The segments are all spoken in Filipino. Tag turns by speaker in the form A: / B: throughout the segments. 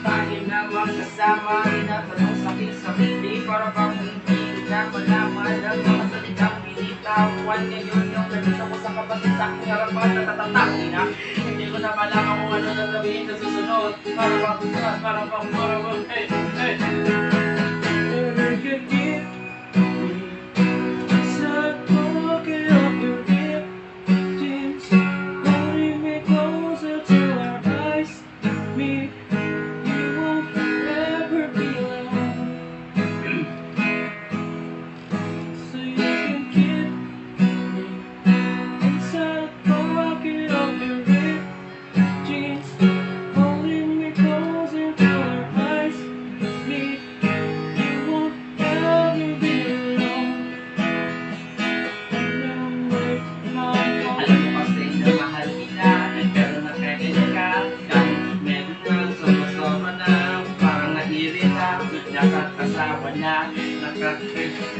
A: Tayo namang kasama rin at tanong sakit sa hindi para bang hindi na malaman ang mga salitang pinitawan. Ngayon yung ganito ko sa kapatid sa aking harapan na tatatakin na hindi ko na malaman kung ano na sabihin sa susunod. Para bang hey, hey.
B: Never could get me inside pocket of your lip jeans, holding me closer to our eyes meet. You won't ever be alone, so you can get me inside pocket of your lip jeans, holding me closer to our eyes meet.
A: Alam mo kasi na mahal kita, pero nakakita ka kahit medyo sobra-sobra na, parang nag-irita, nakakasawa na,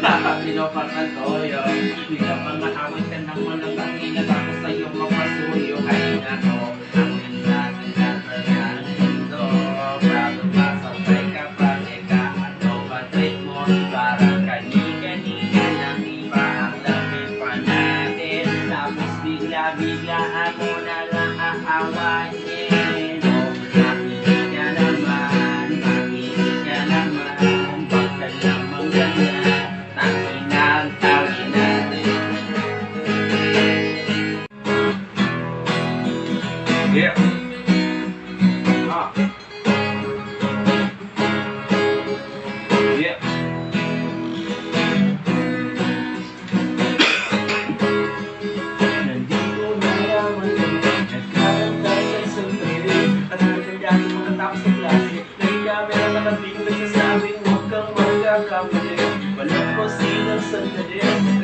A: nakapinoparang toyo. Bigla mga awit ka ng walang pangina, tapos sa'yo mapasuyo. Ay nako, ang ganda ng ganda ng mundo, bago masabay ka pa, eka, ano ba trip mo? Parang kani-kanina lang iba ang lamig pa natin, tapos bigla ako na lang aawayin. Makinig ka naman, pagka namang ganyan, tangin natin. Yeah. Yeah.
B: Nandito na yaman kami, nagkaranta sa isang tabi, at natandaan mo natapos sa klase. Nagkamera na kabing nagsasabing huwag kang magkakamali. Walang posilang sandali,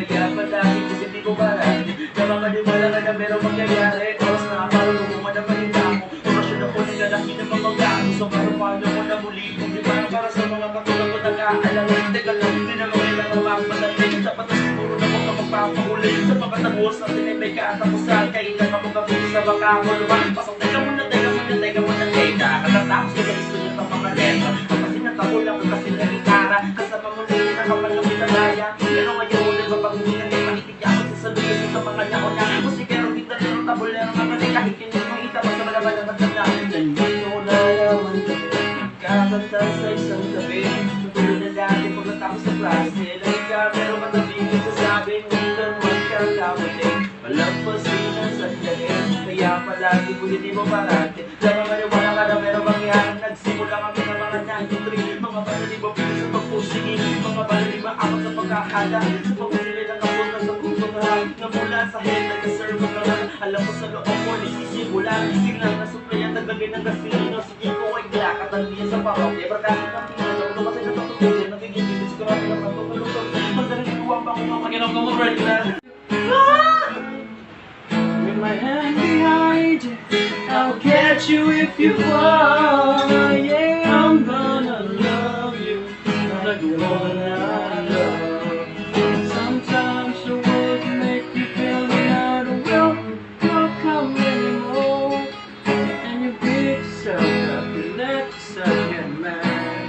B: kaya palagi kasi di ko marami. Nakakaliwala ka na merong mangyayari, oras na parang gumawa na paninda mo. Orasyon ako ng lalaki ng mga gago, so parang paano ko na muli. Kung di parang para sa mga katulad ko nag-aalala. Teka lang, hindi naman kailangan magmadali. Dapat na siguro na mga magpapahuli. Sa pagkatapos natin ay may katapusan. Kailan ka mong gabi sa baka mo naman. Pasok, teka muna. Katatapos ko na isulat ang mga letra. Kasi natakulang ko kasi na gitara. Kasama mo na yung nakapalang pinagaya. Pero ngayon ulit mapag-uwi na yung makitigya ako sa saluyo sa mga nauna. Musikero, gitarero, tabulero, mga kahit hindi mo itama sa malaban ng matanda. Nandito na naman kami, nagkakanta sa isang tabi. Tutulog na dati pagkatapos sa klase. Nagkamero matabing nagsasabing huwag kang magkakamali. Malagpasin ang sandali, kaya palagi ko hindi mo parati. Lang maniwala ka na meron mangyari. Nagsimula kami ng mga 93. Mga panaliba pili sa pagpusigin, mga panaliba ako sa pagkakala. Sa pagpusili ng kapunta sa kultural, na mula sa head nag-serve ka lang. Alam ko sa loob mo nagsisimulan, biglang nasuplayan naglagay ng gasolino. Sige ko ay glak at nandiyan sa parokya. Barkasi ng pinagaw ko kasi natutugin. Nagiging bilis ko natin ang pagpapalutog. Magdaling ikuwang pa kung mamaginom ka mo right na. With my hand behind you, I'll catch you if you fall. Yeah, I'm gonna love you like the one I love. Sometimes the words make you feel that I will not come anymore. And you beat yourself up, you let yourself get mad.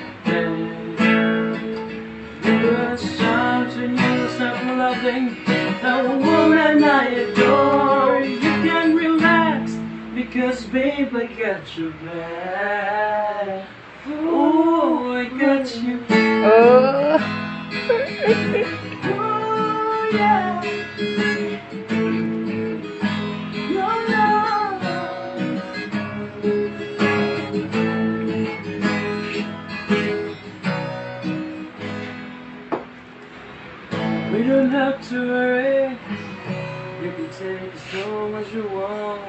B: There are times when you stop loving the woman I adore. You can relax because babe I got your back. Oh, I got you. Oh, yeah. No, no. We don't have to hurry. You can take as long as you want.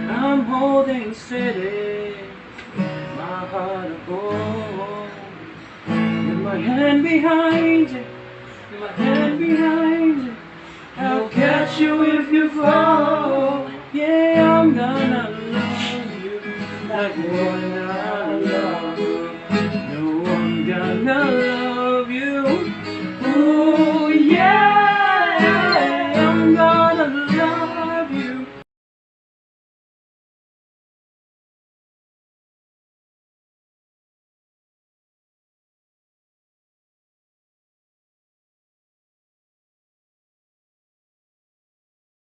B: I'm holding steady, my heart of gold. With my hand behind you, with my hand behind you, I'll catch you if you fall. Yeah, I'm gonna love you like one